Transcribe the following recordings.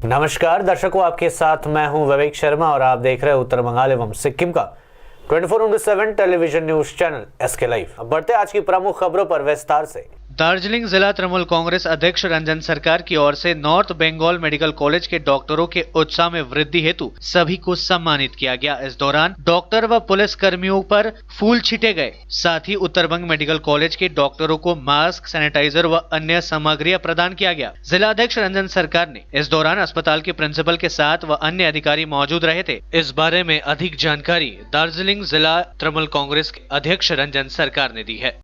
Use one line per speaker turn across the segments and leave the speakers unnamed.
नमस्कार दर्शकों, आपके साथ मैं हूं विवेक शर्मा और आप देख रहे हैं उत्तर बंगाल एवं सिक्किम का 24/7 television news channel SK live. अब बढ़ते आज की प्रमुख खबरों पर विस्तार से।
दार्जिलिंग जिला तृणमूल कांग्रेस अध्यक्ष रंजन सरकार की ओर से नॉर्थ बंगाल मेडिकल कॉलेज के डॉक्टरों के उत्साह में वृद्धि हेतु सभी को सम्मानित किया गया। इस दौरान डॉक्टर व पुलिस कर्मियों पर फूल छींटे गए। साथ ही उत्तरबंग मेडिकल कॉलेज के डॉक्टरों को मास्क, सैनिटाइजर व अन्य सामग्रियां प्रदान किया गया। जिला अध्यक्ष रंजन सरकार ने इस दौरान अस्पताल के प्रिंसिपल के साथ व अन्य अधिकारी मौजूद रहे थे। इस बारे में अधिक जानकारी दार्जिलिंग जिला तृणमूल कांग्रेस के अध्यक्ष रंजन सरकार ने दी है।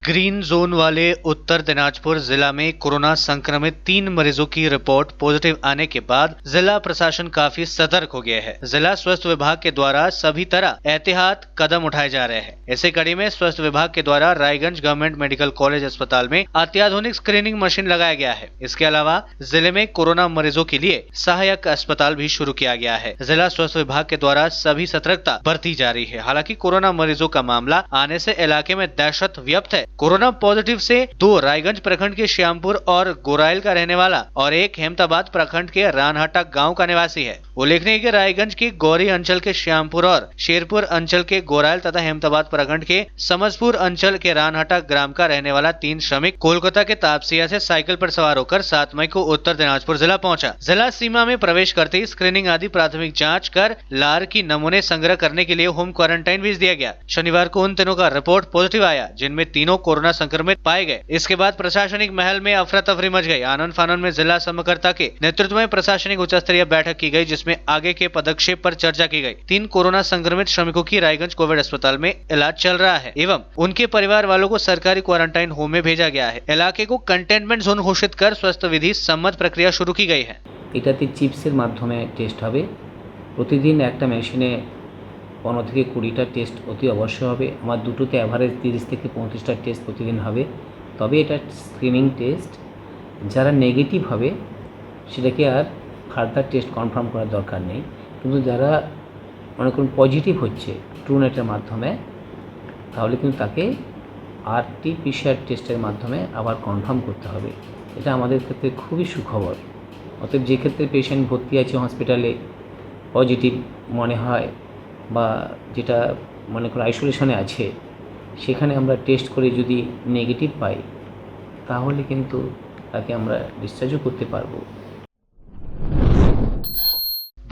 ग्रीन जोन वाले उत्तर दिनाजपुर जिला में कोरोना संक्रमित 3 मरीजों की रिपोर्ट पॉजिटिव आने के बाद जिला प्रशासन काफी सतर्क हो गया है। जिला स्वास्थ्य विभाग के द्वारा सभी तरह एहतियात कदम उठाए जा रहे हैं। इसी कड़ी में स्वास्थ्य विभाग के द्वारा रायगंज गवर्नमेंट मेडिकल कॉलेज अस्पताल में अत्याधुनिक स्क्रीनिंग मशीन लगाया गया है। इसके अलावा जिले में कोरोना मरीजों के लिए सहायक अस्पताल भी शुरू किया गया है। जिला स्वास्थ्य विभाग के द्वारा सभी सतर्कता बरती जा रही है। हालांकि कोरोना मरीजों का मामला आने से इलाके में दहशत व्याप्त है। कोरोना पॉजिटिव से 2 रायगंज प्रखंड के श्यामपुर और गोराइल का रहने वाला और एक हेमताबाद प्रखंड के रानहाटा गांव का निवासी है। उल्लेखनीय है कि रायगंज के गौरी अंचल के श्यामपुर और शेरपुर अंचल के गोराइल तथा हेमताबाद प्रखंड के समझपुर अंचल के रानहाटा ग्राम का रहने वाला 3 श्रमिक कोलकाता के तापसिया से साइकिल पर सवार होकर 7 मई को उत्तर दिनाजपुर जिला पहुंचा। जिला सीमा में प्रवेश करते ही स्क्रीनिंग आदि प्राथमिक जाँच कर लार की नमूने संग्रह करने के लिए होम क्वारंटाइन भेज दिया गया। शनिवार को उन तीनों का रिपोर्ट पॉजिटिव आया, जिनमें तीनों कोरोना संक्रमित पाए गए। इसके बाद प्रशासनिक महल में अफरा तफरी मच गई। आनंद फानन में जिला समकर्ता के नेतृत्व में प्रशासनिक उच्च स्तरीय बैठक की गई, जिसमें आगे के पदक्षेप पर चर्चा की गई। 3 कोरोना संक्रमित श्रमिकों की रायगंज कोविड अस्पताल में इलाज चल रहा है एवं उनके परिवार वालों को सरकारी क्वारंटाइन होम में भेजा गया है। इलाके को कंटेनमेंट जोन घोषित कर स्वास्थ्य विधि सम्मत प्रक्रिया शुरू की गई है।
এটাতে চিপসের মাধ্যমে টেস্ট হবে। প্রতিদিন একটা মেশিনে 15 থেকে 20টা টেস্ট অতি অবশ্যই হবে। আমার দুটোতে অ্যাভারেজ 30 থেকে 35টা টেস্ট প্রতিদিন হবে। তবে এটা স্ক্রিনিং টেস্ট, যারা নেগেটিভ হবে সেটাকে আর ফার্দার টেস্ট কনফার্ম করার দরকার নেই। কিন্তু যারা মনে করুন পজিটিভ হচ্ছে ট্রুনেটের মাধ্যমে, তাহলে কিন্তু তাকে RT-PCR টেস্টের মাধ্যমে আবার কনফার্ম করতে হবে। এটা আমাদের ক্ষেত্রে খুবই সুখবর। অতএব যে ক্ষেত্রে পেশেন্ট ভর্তি আছে হসপিটালে পজিটিভ মনে হয় বা যেটা মনে করো আইসোলেশনে আছে, সেখানে আমরা টেস্ট করে যদি নেগেটিভ পাই তাহলে কিন্তু তাকে আমরা ডিসচার্জও করতে পারবো।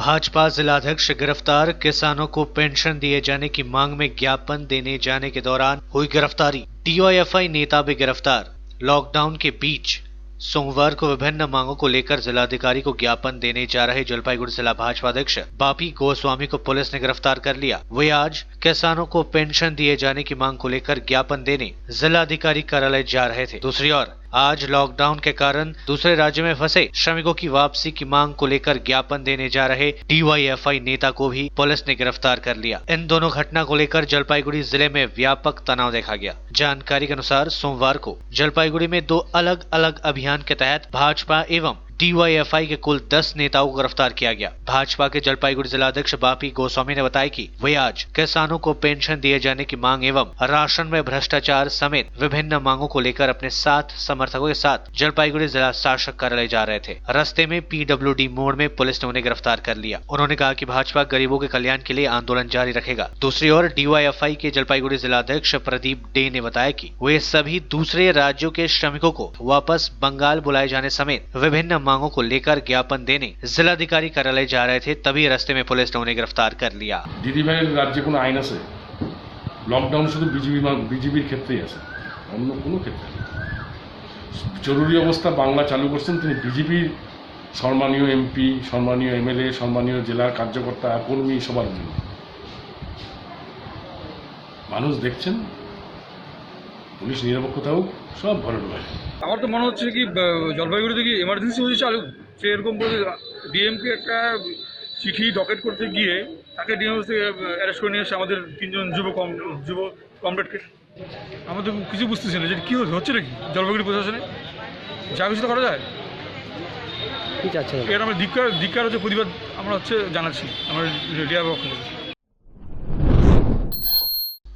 भाजपा जिलाध्यक्ष गिरफ्तार। किसानों को पेंशन दिए जाने की मांग में ज्ञापन देने जाने के दौरान हुई गिरफ्तारी। DYFI नेता भी गिरफ्तार। लॉकडाउन के बीच सोमवार को विभिन्न मांगों को लेकर जिलाधिकारी को ज्ञापन देने जा रहे जलपाईगुड़ी जिला भाजपा अध्यक्ष बापी गोस्वामी को पुलिस ने गिरफ्तार कर लिया। वे आज किसानों को पेंशन दिए जाने की मांग को लेकर ज्ञापन देने जिलाधिकारी कार्यालय जा रहे थे। दूसरी ओर आज लॉकडाउन के कारण दूसरे राज्य में फंसे श्रमिकों की वापसी की मांग को लेकर ज्ञापन देने जा रहे DYFI नेता को भी पुलिस ने गिरफ्तार कर लिया। इन दोनों घटना को लेकर जलपाईगुड़ी जिले में व्यापक तनाव देखा गया। जानकारी के अनुसार सोमवार को जलपाईगुड़ी में 2 अलग अलग अभियान के तहत भाजपा एवं DYFI के कुल 10 नेताओं को गिरफ्तार किया गया। भाजपा के जलपाईगुड़ी जिलाध्यक्ष बापी गोस्वामी ने बताया कि वे आज किसानों को पेंशन दिए जाने की मांग एवं राशन में भ्रष्टाचार समेत विभिन्न मांगों को लेकर अपने 7 समर्थकों के साथ जलपाईगुड़ी जिला शासक कार्यालय जा रहे थे। रास्ते में PWD मोड़ में पुलिस ने उन्हें गिरफ्तार कर लिया। उन्होंने कहा कि भाजपा गरीबों के कल्याण के लिए आंदोलन जारी रखेगा। दूसरी ओर DYFI के जलपाईगुड़ी जिलाध्यक्ष प्रदीप डे ने बताया कि वे सभी दूसरे राज्यों के श्रमिकों को वापस बंगाल बुलाए जाने समेत विभिन्न मांगों को लेकर ज्ञापन देने जिलाधिकारी कार्यालय जा रहे थे, तभी रास्ते में पुलिस ने उन्हें गिरफ्तार कर लिया।
दीदी भाई राज्य কোনো আইন আছে? লকডাউন শুধু বিজেপির ক্ষেত্রেই আছে, অন্য কোনো ক্ষেত্রে নেই। জরুরি অবস্থা বাংলা চালু করছেন তিনি বিজেপির সম্মানীয় MP, সম্মানীয় MLA, সম্মানীয় জেলার কার্যকর্তা কর্মী সবার জন্য। মানুষ দেখছেন পুলিশ নিরপেক্ষতা হোক, সব ভালো লাগে।
আমার তো মনে হচ্ছে কি জলপাইগুড়িতে কি এমার্জেন্সি হয়েছে চালু, সে এরকম বলে ডিএমকে একটা চিঠি ডকেট করতে গিয়ে তাকে ডিএম থেকে অ্যারেস্ট করে নিয়ে এসে আমাদের 3 জন যুব কমরেডকে। আমরা তো কিছু বুঝতেছি না যে কী হচ্ছে নাকি জলপাইগুড়ি প্রশাসনে। যা কিছু তো করা যায়, এর আমরা ধিক্কার হচ্ছে প্রতিবাদ আমরা জানাচ্ছি আমার রিয়া পক্ষ থেকে।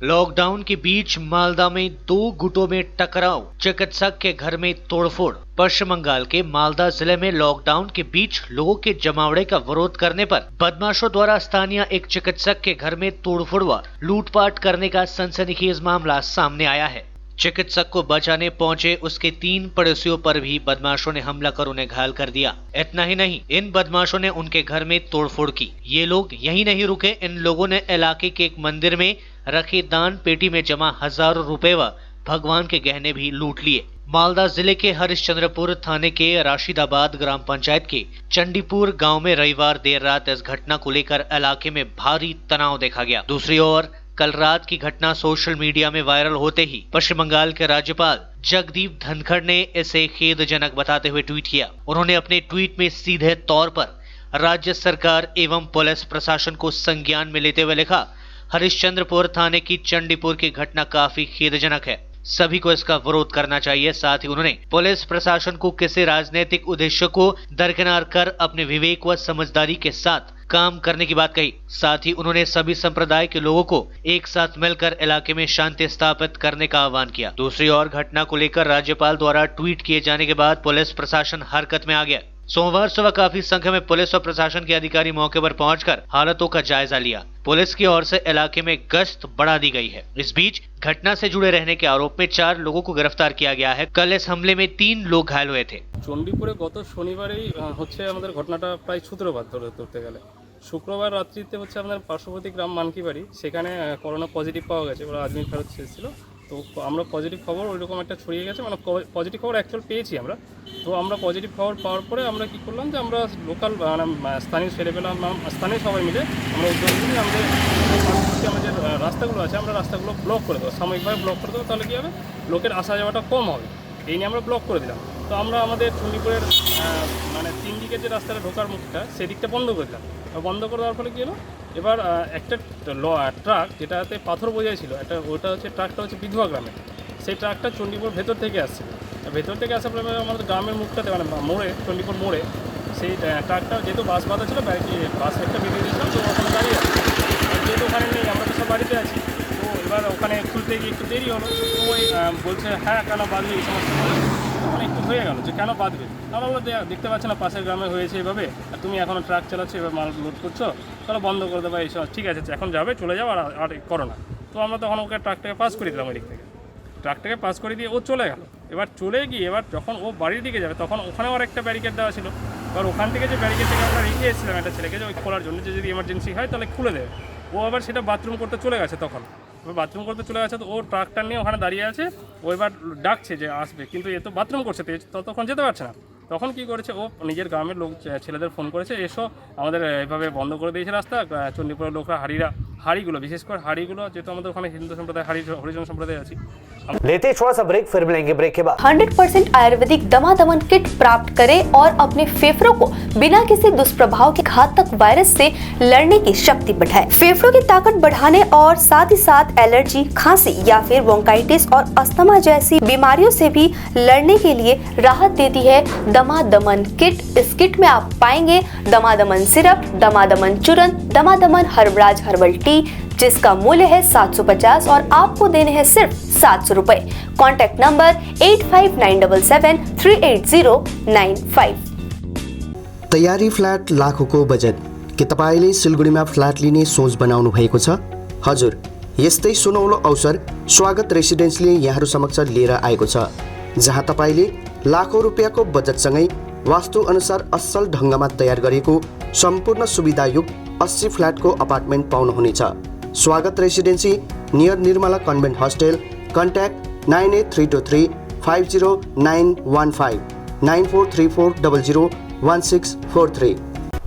लॉकडाउन के बीच मालदा में 2 गुटों में टकराव, चिकित्सक के घर में तोड़फोड़। पश्चिम बंगाल के मालदा जिले में लॉकडाउन के बीच लोगों के जमावड़े का विरोध करने पर बदमाशों द्वारा स्थानीय एक चिकित्सक के घर में तोड़फोड़ व लूटपाट करने का सनसनीखेज मामला सामने आया है। चिकित्सक को बचाने पहुंचे उसके 3 पड़ोसियों पर भी बदमाशों ने हमला कर उन्हें घायल कर दिया। इतना ही नहीं, इन बदमाशों ने उनके घर में तोड़फोड़ की। ये लोग यही नहीं रुके, इन लोगों ने इलाके के एक मंदिर में रखे दान पेटी में जमा हजारों रुपए व भगवान के गहने भी लूट लिए। मालदा जिले के हरिश्चंद्रपुर थाने के राशिदाबाद ग्राम पंचायत के चंडीपुर गांव में रविवार देर रात इस घटना को लेकर इलाके में भारी तनाव देखा गया। दूसरी ओर कल रात की घटना सोशल मीडिया में वायरल होते ही पश्चिम बंगाल के राज्यपाल जगदीप धनखड़ ने इसे खेदजनक बताते हुए ट्वीट किया। उन्होंने अपने ट्वीट में सीधे तौर पर राज्य सरकार एवं पुलिस प्रशासन को संज्ञान में लेते हुए लिखा, हरिश्चंद्रपुर थाने की चंडीपुर की घटना काफी खेदजनक है, सभी को इसका विरोध करना चाहिए। साथ ही उन्होंने पुलिस प्रशासन को किसी राजनीतिक उद्देश्य को दरकिनार कर अपने विवेक व समझदारी के साथ काम करने की बात कही। साथ ही उन्होंने सभी संप्रदाय के लोगों को एक साथ मिलकर इलाके में शांति स्थापित करने का आह्वान किया। दूसरी ओर घटना को लेकर राज्यपाल द्वारा ट्वीट किए जाने के बाद पुलिस प्रशासन हरकत में आ गया। सोमवार सुबह काफी संख्या में पुलिस और प्रशासन के अधिकारी मौके पर पहुंचकर हालातों का जायजा लिया। पुलिस की ओर से इलाके में गश्त बढ़ा दी गई है। इस बीच घटना से जुड़े रहने के आरोप में 4 लोगों को गिरफ्तार किया गया है। कल इस हमले में 3 लोग घायल हुए थे।
চণ্ডীপুরে গত শনিবারেই হচ্ছে আমাদের ঘটনাটা প্রায় সূত্রপাত ধরতে গেলে শুক্রবার রাত্রিতে হচ্ছে আমাদের পার্শ্ববর্তী গ্রাম মানকিবাড়ি, সেখানে করোনা পজিটিভ পাওয়া গেছে। ওরা আজমির ফেরত এসেছিল, তো আমরা পজিটিভ খবর ওইরকম একটা ছড়িয়ে গেছে, মানে পজিটিভ খবর অ্যাকচুয়াল পেয়েছি আমরা। তো আমরা পজিটিভ খবর পাওয়ার পরে আমরা কী করলাম যে আমরা লোকাল স্থানীয় ছেলেপেলা স্থানীয় সবাই মিলে আমরা উদ্যোগ নিই আমাদের আমাদের রাস্তাগুলো আছে, আমরা রাস্তাগুলো ব্লক করে দেবো, সাময়িকভাবে ব্লক করে দেবো, তাহলে কী হবে লোকের আসা যাওয়াটা কম হবে। এই নিয়ে আমরা ব্লক করে দিলাম। তো আমরা আমাদের চণ্ডীপুরের মানে 3 দিকের যে রাস্তাটা ঢোকার মুখটা সেদিকটা বন্ধ করে দিলাম। বন্ধ করে দেওয়ার ফলে কী হলো, এবার একটা ট্রাক যেটাতে পাথর বোঝাই ছিল, ওটা হচ্ছে ট্রাকটা হচ্ছে বিধবা গ্রামে, সেই ট্রাকটা চণ্ডীপুর ভেতর থেকে আসছিল। ভেতর থেকে আসার পরে আমাদের গ্রামের মুখটাতে মানে মোড়ে, চণ্ডীপুর মোড়ে সেই ট্রাকটা যেহেতু বাস বাঁধা ছিল, বাস একটা বেরিয়ে দিয়েছিলাম, তো ওখানে দাঁড়িয়ে আছে। যেহেতু ওখানে নেই, আমরা তো সব বাড়িতে আছি, তো এবার ওখানে খুলতে গিয়ে একটু দেরি হলো। তো ওই বলছে হ্যাঁ কেন বাঁধবে এই সমস্ত, মানে একটু হয়ে গেল যে কেন বাঁধবে। আমরা দেখতে পাচ্ছি না পাশের গ্রামে হয়েছে এভাবে, আর তুমি এখনও ট্রাক চালাচ্ছো, এবার মাল লোড করছো, তাহলে বন্ধ করে দেবো এইসব। ঠিক আছে এখন যাবে, চলে যাও, আর করো না। তো আমরা তখন ওকে ট্রাকটাকে পাস করে দিলাম, ওই দিক থেকে ট্রাকটাকে পাস করে দিয়ে ও চলে গেল। এবার চলে গিয়ে এবার যখন ও বাড়ির দিকে যাবে, তখন ওখানেও আর একটা ব্যারিকেড দেওয়া ছিল। এবার ওখান থেকে যে ব্যারিকেড থেকে আমরা রেখে এসেছিলাম একটা ছেলেকে, যে ওই খোলার জন্য, যে যদি এমার্জেন্সি হয় তাহলে খুলে দেবে। ও আবার সেটা বাথরুম করতে চলে গেছে, তখন বাথরুম করতে চলে গেছে। তো ও ট্রাকটা নিয়ে ওখানে দাঁড়িয়ে আছে, ও এবার ডাকছে যে আসবে, কিন্তু এ তো বাথরুম করছে, ততক্ষণ যেতে পারছে না। তখন কি করেছে, ও নিজের গ্রামের লোক ছেলেদের ফোন করেছে, এসো আমাদের এভাবে বন্ধ করে দিয়েছে রাস্তা। চণ্ডীপুরের লোকরা হাড়িগুলো, বিশেষ করে হাড়িগুলো, যেহেতু আমাদের ওখানে হিন্দু সম্প্রদায় হরিজন সম্প্রদায় আছি।
लेते थोड़ा सा ब्रेक, फिर मिलेंगे ब्रेक के बाद।
100% आयुर्वेदिक दमादमन किट प्राप्त करें और अपने फेफड़ों को बिना किसी दुष्प्रभाव के घातक वायरस से लड़ने की शक्ति बढ़ाएं। फेफड़ों की ताकत बढ़ाने और साथ ही साथ एलर्जी, खांसी या फिर ब्रोंकाइटिस और अस्थमा जैसी बीमारियों से भी लड़ने के लिए राहत देती है दमादमन किट। इस किट में आप पाएंगे दमादमन सिरप, दमादमन चूर्ण, दमादमन हर्बराज हर्बल टी, जिसका मूल्य है 750 और आपको देने हैं सिर्फ 700 रुपए। Contact number 8597738095।
तयारी फ्ल्याट लाखौंको बजेट के तपाईँले सिलगढीमा फ्ल्याट लिने सोच बनाउनु भएको छ? हजुर, यस्तै सुनौलो अवसर स्वागत रेसिडेन्सले यहाँहरू समक्ष लिएर आएको छ, जहाँ तपाईँले लाखौं रुपियाँको बजेटसँगै वास्तु अनुसार असल ढङ्गमा तयार गरिएको सम्पूर्ण सुविधायुक्त 80 फ्ल्याटको अपार्टमेन्ट पाउनुहुनेछ। Swagat residency near Nirmala convent hostel. Contact 9832350915 9434001643।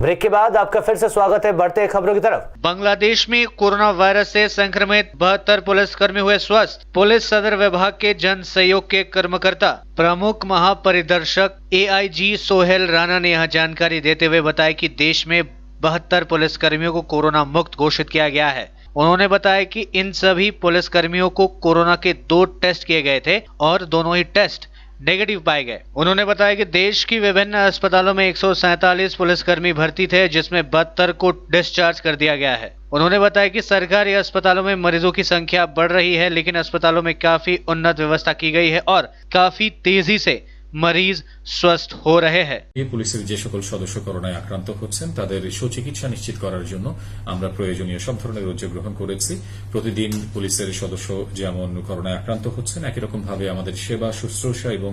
Break के बाद आपका फिर से स्वागत है। बढ़ते खबरों की तरफ।
बांग्लादेश में कोरोना वायरस से संक्रमित 72 पुलिसकर्मी हुए स्वस्थ। पुलिस सदर विभाग के जन सहयोग के कर्मकर्ता प्रमुख महापरिदर्शक AIG सोहेल राणा ने यहां जानकारी देते हुए बताया कि देश में 72 पुलिसकर्मियों को कोरोना मुक्त घोषित किया गया है। उन्होंने बताया कि इन सभी पुलिसकर्मियों को कोरोना के 2 टेस्ट किए गए थे और दोनों ही टेस्ट नेगेटिव पाए गए। उन्होंने बताया कि देश की विभिन्न अस्पतालों में 147 पुलिसकर्मी भर्ती थे, जिसमें 72 को डिस्चार्ज कर दिया गया है। उन्होंने बताया कि सरकारी अस्पतालों में मरीजों की संख्या बढ़ रही है, लेकिन अस्पतालों में काफी उन्नत व्यवस्था की गई है और काफी तेजी से मरीज स्वस्थ हो रहे हैं।
এই পুলিশের যে সকল সদস্য করোনায় আক্রান্ত হচ্ছেন তাদের সুচিকিৎসা নিশ্চিত করার জন্য আমরা প্রয়োজনীয় সব ধরনের উদ্যোগ গ্রহণ করেছি। প্রতিদিন পুলিশের সদস্য যেমন করোনায় আক্রান্ত হচ্ছেন, একই রকম ভাবে আমাদের সেবা শুশ্রূষা এবং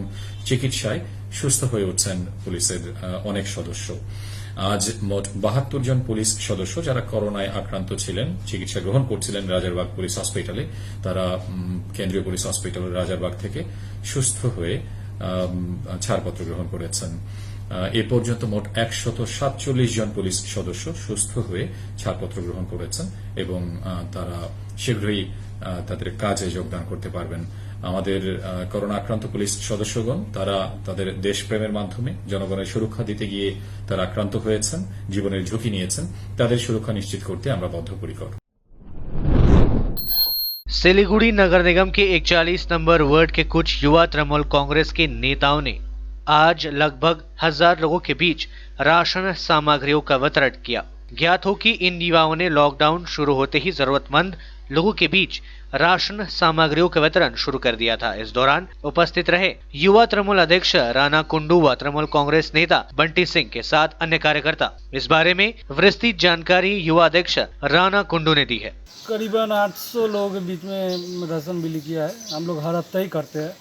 চিকিৎসায় সুস্থ হয়ে উঠছেন পুলিশের অনেক সদস্য। আজ মোট 72 জন পুলিশ সদস্য যারা করোনায় আক্রান্ত ছিলেন, চিকিৎসা গ্রহণ করছিলেন রাজারবাগ পুলিশ হসপিটালে, তারা কেন্দ্রীয় পুলিশ হসপিটাল রাজারবাগ থেকে সুস্থ হয়ে ছাড়পত্র গ্রহণ করেছেন। এ পর্যন্ত মোট 147 জন পুলিশ সদস্য সুস্থ হয়ে ছাড়পত্র গ্রহণ করেছেন এবং তারা শীঘ্রই তাদের কাজে যোগদান করতে পারবেন। আমাদের করোনা আক্রান্ত পুলিশ সদস্যগণ তারা তাদের দেশপ্রেমের মাধ্যমে জনগণের সুরক্ষা দিতে গিয়ে তারা আক্রান্ত হয়েছেন, জীবনের ঝুঁকি নিয়েছেন। তাদের সুরক্ষা নিশ্চিত করতে আমরা বদ্ধপরিকর।
सिलीगुड़ी नगर निगम के 41 नंबर वार्ड के कुछ युवा तृणमूल कांग्रेस के नेताओं ने आज लगभग 1000 लोगों के बीच राशन सामग्रियों का वितरण किया। ज्ञात हो कि इन युवाओं ने लॉकडाउन शुरू होते ही जरूरतमंद लोगों के बीच राशन सामग्रियों का वितरण शुरू कर दिया था। इस दौरान उपस्थित रहे युवा तृणमूल अध्यक्ष राणा कुंडू व तृणमूल कांग्रेस नेता बंटी सिंह के साथ अन्य कार्यकर्ता। इस बारे में विस्तृत जानकारी युवा अध्यक्ष राणा कुंडू ने दी है।
करीबन 800 लोगों के बीच में राशन बिली किया है। हम लोग हर हफ्ता ही करते हैं,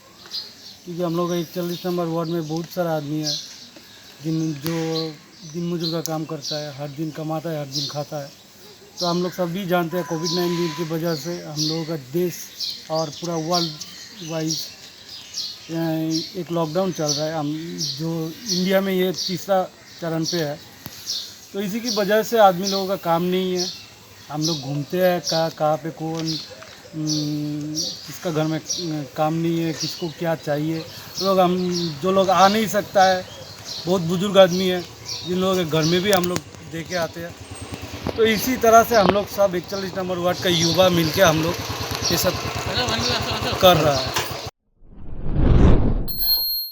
क्योंकि हम लोग 41 नंबर वार्ड में बहुत सारा आदमी है जो दिन मजदूर का काम करता है, हर दिन कमाता है, हर दिन खाता है। तो हम लोग सभी जानते हैं कोविड-19 की वजह से हम लोगों का देश और पूरा वर्ल्ड वाइज एक लॉकडाउन चल रहा है। हम जो इंडिया में ये तीसरा चरण पे है, तो इसी की वजह से आदमी लोगों का काम नहीं है। हम लोग घूमते हैं कहाँ पे कौन किसका घर में काम नहीं है, किसको क्या चाहिए। हम जो लोग आ नहीं सकता है, बहुत बुजुर्ग आदमी है जिन लोगों के घर में भी हम लोग दे के आते हैं। तो इसी तरह से हम लोग सब 41 नंबर वार्ड का युवा मिलके हम लोग ये सब कर रहा है।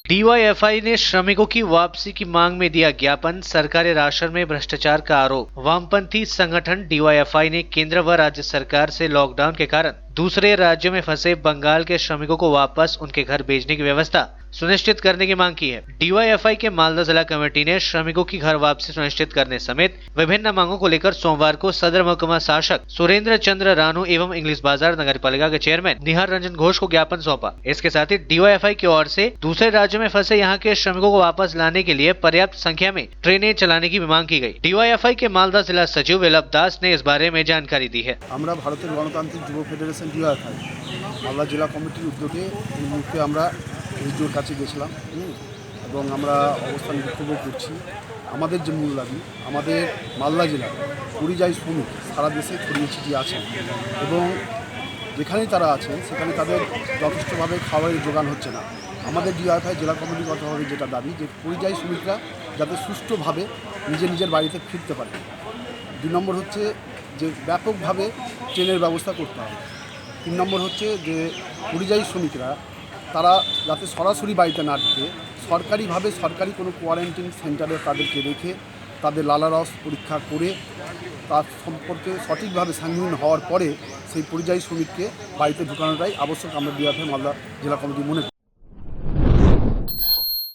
डीवाईएफआई ने श्रमिकों की वापसी की मांग में दिया ज्ञापन। सरकारी राशन में भ्रष्टाचार का आरोप। वामपंथी संगठन डीवाईएफआई ने केंद्र व राज्य सरकार से लॉकडाउन के कारण दूसरे राज्यों में फंसे बंगाल के श्रमिकों को वापस उनके घर भेजने की व्यवस्था सुनिश्चित करने की मांग की है। डीवाईएफआई के मालदा जिला कमेटी ने श्रमिकों की घर वापसी सुनिश्चित करने समेत विभिन्न मांगों को लेकर सोमवार को सदर महकुमा शासक सुरेंद्र चंद्र रानू एवं इंग्लिश बाजार नगर पालिका के चेयरमैन निहार रंजन घोष को ज्ञापन सौंपा। इसके साथ ही डीवाईएफआई की ओर से दूसरे राज्यों में फंसे यहाँ के श्रमिकों को वापस लाने के लिए पर्याप्त संख्या में ट्रेनें चलाने की भी मांग की गई। डीवाईएफआई के मालदा जिला सचिव विलभ दास ने इस बारे में जानकारी दी है।
আমরা ভারতের গণতান্ত্রিক যুব ফেডারেশন ডিওয়াইএফআই মালদা জেলা কমিটির উদ্যোগে এই মুহূর্তে আমরা এসডিওর কাছে গেছিলাম এবং আমরা অবস্থান বিক্ষোভ করছি। আমাদের যে মূল দাবি, আমাদের মালদা জেলার পরিযায়ী শ্রমিক সারা দেশে ছড়িয়ে ছিটিয়ে আছেন এবং যেখানেই তারা আছেন সেখানে তাদের যথেষ্টভাবে খাবারের যোগান হচ্ছে না। আমাদের ডিওয়াইএফআই জেলা কমিটিগতভাবে যেটা দাবি যে পরিযায়ী শ্রমিকরা যাতে সুষ্ঠুভাবে নিজের বাড়িতে ফিরতে পারে। 2 নম্বর হচ্ছে যে ব্যাপকভাবে ট্রেনের ব্যবস্থা করতে হবে। 3 নম্বর হচ্ছে যে পরিযায়ী শ্রমিকরা তারা যাতে সরাসরি বাড়িতে না ঢুকে সরকারিভাবে সরকারি কোনো কোয়ারেন্টাইন সেন্টারে তাদেরকে রেখে তাদের লালারস পরীক্ষা করে তার সম্পর্কে সঠিকভাবে সাংবিধান হওয়ার পরে সেই পরিযায়ী শ্রমিককে বাড়িতে ঢুকানোটাই আবশ্যক আমরা ডিওয়াইএফআই মালদা জেলা কমিটি মনে করি।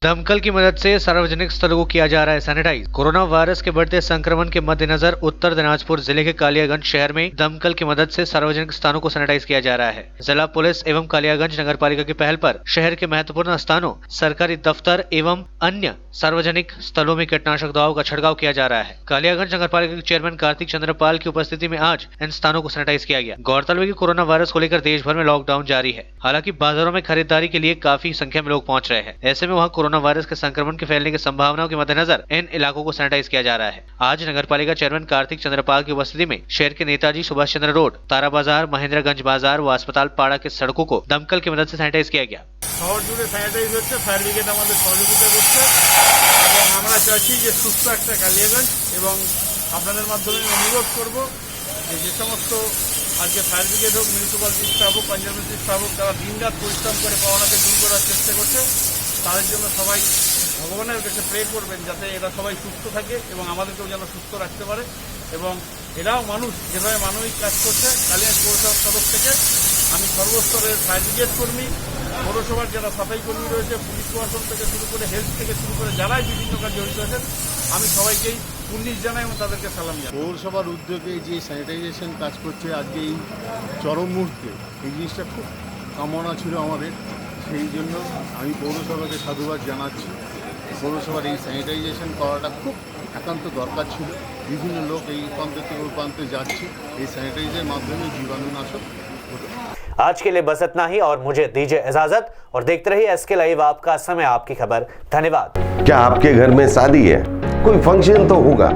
दमकल की मदद से सार्वजनिक स्थलों को किया जा रहा है सैनिटाइज। कोरोना वायरस के बढ़ते संक्रमण के मद्देनजर उत्तर दिनाजपुर जिले के कालियागंज शहर में दमकल की मदद से सार्वजनिक स्थानों को सैनिटाइज किया जा रहा है। जिला पुलिस एवं कालियागंज नगर पालिका की पहल पर शहर के महत्वपूर्ण स्थानों, सरकारी दफ्तर एवं अन्य सार्वजनिक स्थलों में कीटनाशक दवाओं का छिड़काव किया जा रहा है। कालियागंज नगर पालिका के चेयरमैन कार्तिक चंद्रपाल की उपस्थिति में आज इन स्थानों को सैनिटाइज किया गया। गौरतलब है कि कोरोना वायरस को लेकर देश भर में लॉकडाउन जारी है। हालांकि बाजारों में खरीदारी के लिए काफी संख्या में लोग पहुंच रहे हैं। ऐसे में वहाँ कोरोना वायरस के संक्रमण के फैलने की संभावनाओं के मद्देनजर इन इलाकों को सैनिटाइज किया जा रहा है। आज नगर पालिका चेयरमैन कार्तिक चंद्रपाल की उपस्थिति में शहर के नेताजी सुभाष चंद्र रोड, तारा बाजार, महेंद्रगंज बाजार व अस्पताल पाड़ा के सड़कों को दमकल की मदद से सैनिटाइज किया गया।
শহর জুড়ে স্যানিটাইজ হচ্ছে, ফায়ার ব্রিগেড আমাদের সহযোগিতা করছে এবং আমরা চাইছি যে সুস্থ একটা কালিয়াগঞ্জ এবং আপনাদের মাধ্যমে অনুরোধ করব যে সমস্ত আজকে ফায়ার ব্রিগেড হোক, মিউনিসিপ্যালিটি স্টাফ হোক, পঞ্চায়েত স্টাফ হোক, তারা দিনরাত পরিশ্রম করে করোনাকে দূর করার চেষ্টা করছে। তাদের জন্য সবাই ভগবানের কাছে প্রে করবেন যাতে এরা সবাই সুস্থ থাকে এবং আমাদেরকেও যেন সুস্থ রাখতে পারে। এবং এরাও মানুষ, যেভাবে মানবিক কাজ করছে কালিয়াগঞ্জ পৌরসভার তরফ থেকে আমি সর্বস্তরের ফায়ার ব্রিগেড কর্মী, পৌরসভার যারা সাফাই কর্মী রয়েছে, পুলিশ প্রশাসন থেকে শুরু করে হেলথ থেকে শুরু করে যারাই বিভিন্ন কাজে জড়িত আছেন, আমি সবাইকেই পুলিশ জানাই এবং তাদেরকে সালাম জানাই।
পৌরসভার উদ্যোগে যে স্যানিটাইজেশন কাজ করছে আজকে এই চরম মুহূর্তে, এই জিনিসটা খুব কামনা ছিল আমাদের। সেই জন্য আমি পৌরসভাকে সাধুবাদ জানাচ্ছি। পৌরসভার এই স্যানিটাইজেশন করাটা খুব একান্ত দরকার ছিল। বিভিন্ন লোক এই প্রান্ত থেকে ওই প্রান্তে যাচ্ছে, এই স্যানিটাইজারের মাধ্যমে জীবাণুনাশক হতে।
आज के लिए बस इतना ही और मुझे दीजिए इजाजत और देखते रहिए एसके लाइव, आपका समय आपकी खबर। धन्यवाद।
क्या आपके घर में शादी है, कोई फंक्शन तो होगा,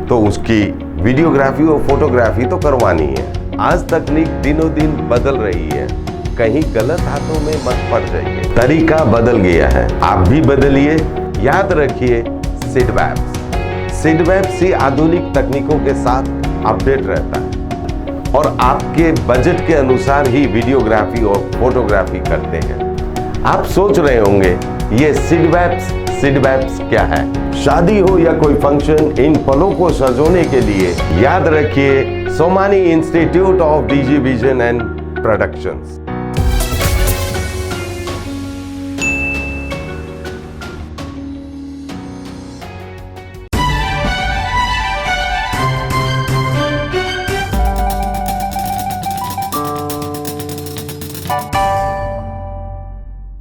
तो उसकी वीडियोग्राफी और फोटोग्राफी तो करवानी है। आज तकनीक दिनों दिन बदल रही है, कहीं गलत हाथों में मत पड़ जाइए। तरीका बदल गया है, आप भी बदलिए। याद रखिए सिडवैप्स ही आधुनिक तकनीकों के साथ अपडेट रहता है और आपके बजट के अनुसार ही वीडियोग्राफी और फोटोग्राफी करते हैं। आप सोच रहे होंगे ये सिडवैप्स क्या है? शादी हो या कोई फंक्शन, इन पलों को सजोने के लिए याद रखिए Somani institute of digi vision and productions.